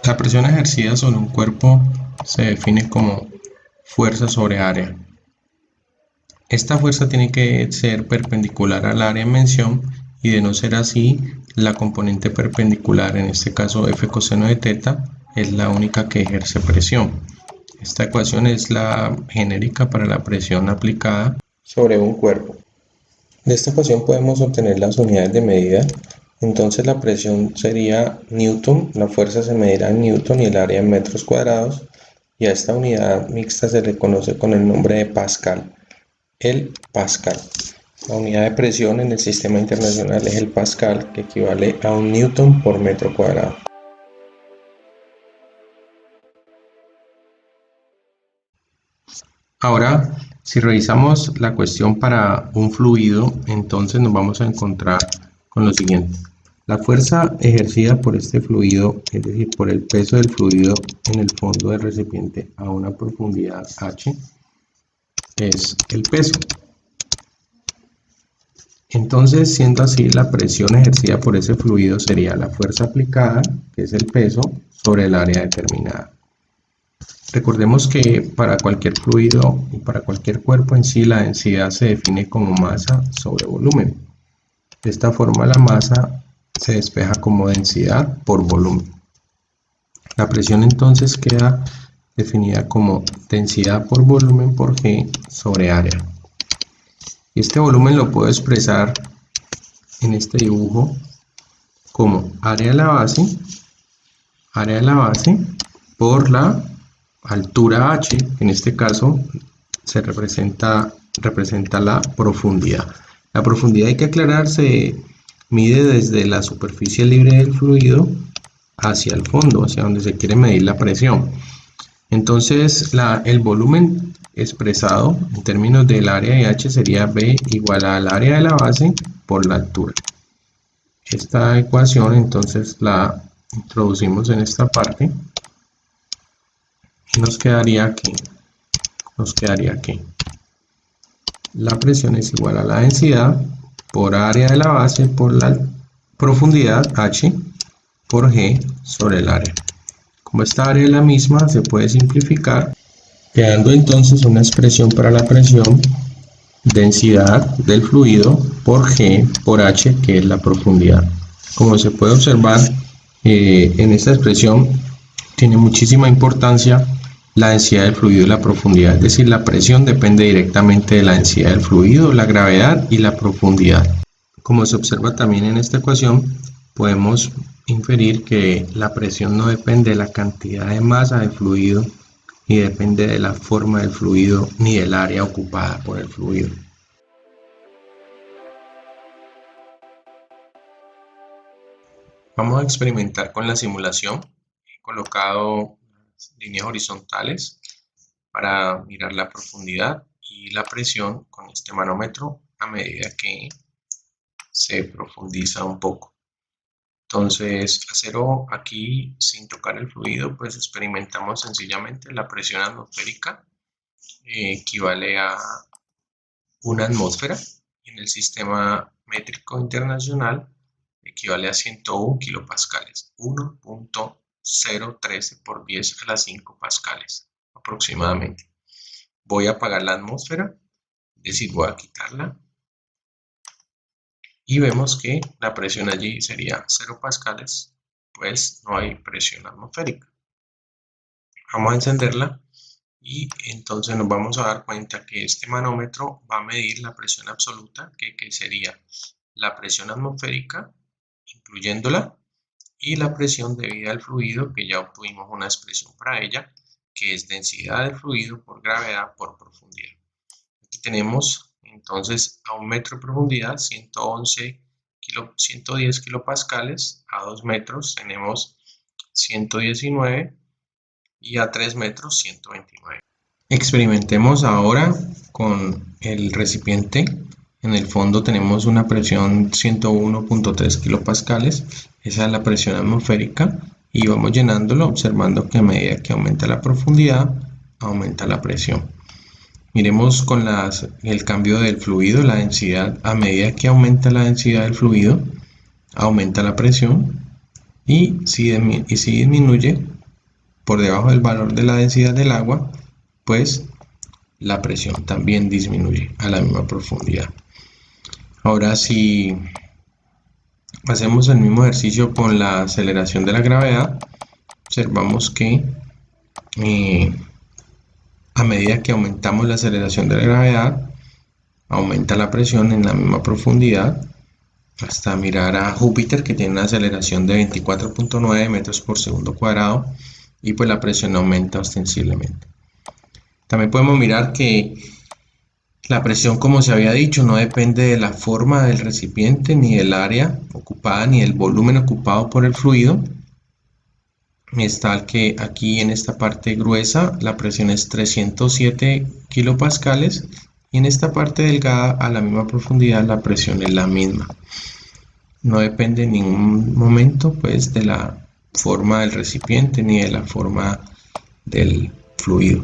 La presión ejercida sobre un cuerpo se define como fuerza sobre área. Esta fuerza tiene que ser perpendicular al área en mención y de no ser así, la componente perpendicular, en este caso F coseno de teta, es la única que ejerce presión. Esta ecuación es la genérica para la presión aplicada sobre un cuerpo. De esta ecuación podemos obtener las unidades de medida. Entonces la presión sería Newton, la fuerza se medirá en Newton y el área en metros cuadrados, y a esta unidad mixta se le conoce con el nombre de Pascal. El Pascal. La unidad de presión en el sistema internacional es el Pascal, que equivale a un Newton por metro cuadrado. Ahora, si revisamos la cuestión para un fluido, entonces nos vamos a encontrar con lo siguiente. La fuerza ejercida por este fluido, es decir, por el peso del fluido en el fondo del recipiente a una profundidad h, es el peso. Entonces, siendo así, la presión ejercida por ese fluido sería la fuerza aplicada, que es el peso, sobre el área determinada. Recordemos que para cualquier fluido y para cualquier cuerpo en sí, la densidad se define como masa sobre volumen. De esta forma, la masa se despeja como densidad por volumen. La presión entonces queda definida como densidad por volumen por G sobre área. Y este volumen lo puedo expresar en este dibujo como área de la base por la altura h, que en este caso se representa la profundidad. La profundidad, hay que aclarar, se mide desde la superficie libre del fluido hacia el fondo, hacia donde se quiere medir la presión. Entonces el volumen expresado en términos del área de h sería B igual al área de la base por la altura. Esta ecuación entonces la introducimos en esta parte y nos quedaría que la presión es igual a la densidad por área de la base por la profundidad h por g sobre el área. Como esta área es la misma, se puede simplificar, quedando entonces una expresión para la presión: densidad del fluido por g por h, que es la profundidad. Como se puede observar, en esta expresión tiene muchísima importancia la densidad del fluido y la profundidad, es decir, la presión depende directamente de la densidad del fluido, la gravedad y la profundidad. Como se observa también en esta ecuación, podemos inferir que la presión no depende de la cantidad de masa del fluido, ni depende de la forma del fluido, ni del área ocupada por el fluido. Vamos a experimentar con la simulación. He colocado líneas horizontales para mirar la profundidad y la presión con este manómetro a medida que se profundiza un poco. Entonces, a cero aquí, sin tocar el fluido, pues experimentamos sencillamente la presión atmosférica, equivale a una atmósfera, y en el sistema métrico internacional equivale a 101 kilopascales, 1.013 por 10 a la 5 pascales aproximadamente. Voy a apagar la atmósfera, es decir, voy a quitarla, y vemos que la presión allí sería 0 pascales, pues no hay presión atmosférica. Vamos a encenderla y entonces nos vamos a dar cuenta que este manómetro va a medir la presión absoluta, que sería la presión atmosférica, incluyéndola, y la presión debida al fluido, que ya obtuvimos una expresión para ella, que es densidad del fluido por gravedad por profundidad. Aquí tenemos entonces a 1 metro de profundidad 110 kilopascales, a 2 metros tenemos 119 y a 3 metros 129. Experimentemos ahora con el recipiente. En el fondo tenemos una presión 101.3 kilopascales, esa es la presión atmosférica, y vamos llenándolo observando que a medida que aumenta la profundidad, aumenta la presión. Miremos con el cambio del fluido, la densidad. A medida que aumenta la densidad del fluido, aumenta la presión, y si disminuye por debajo del valor de la densidad del agua, pues la presión también disminuye a la misma profundidad. Ahora, si hacemos el mismo ejercicio con la aceleración de la gravedad, observamos que a medida que aumentamos la aceleración de la gravedad, aumenta la presión en la misma profundidad, hasta mirar a Júpiter, que tiene una aceleración de 24.9 metros por segundo cuadrado, y pues la presión aumenta ostensiblemente. También podemos mirar que la presión, como se había dicho, no depende de la forma del recipiente, ni del área ocupada, ni del volumen ocupado por el fluido. Es tal que aquí en esta parte gruesa la presión es 307 kilopascales, y en esta parte delgada a la misma profundidad la presión es la misma. No depende en ningún momento pues de la forma del recipiente ni de la forma del fluido.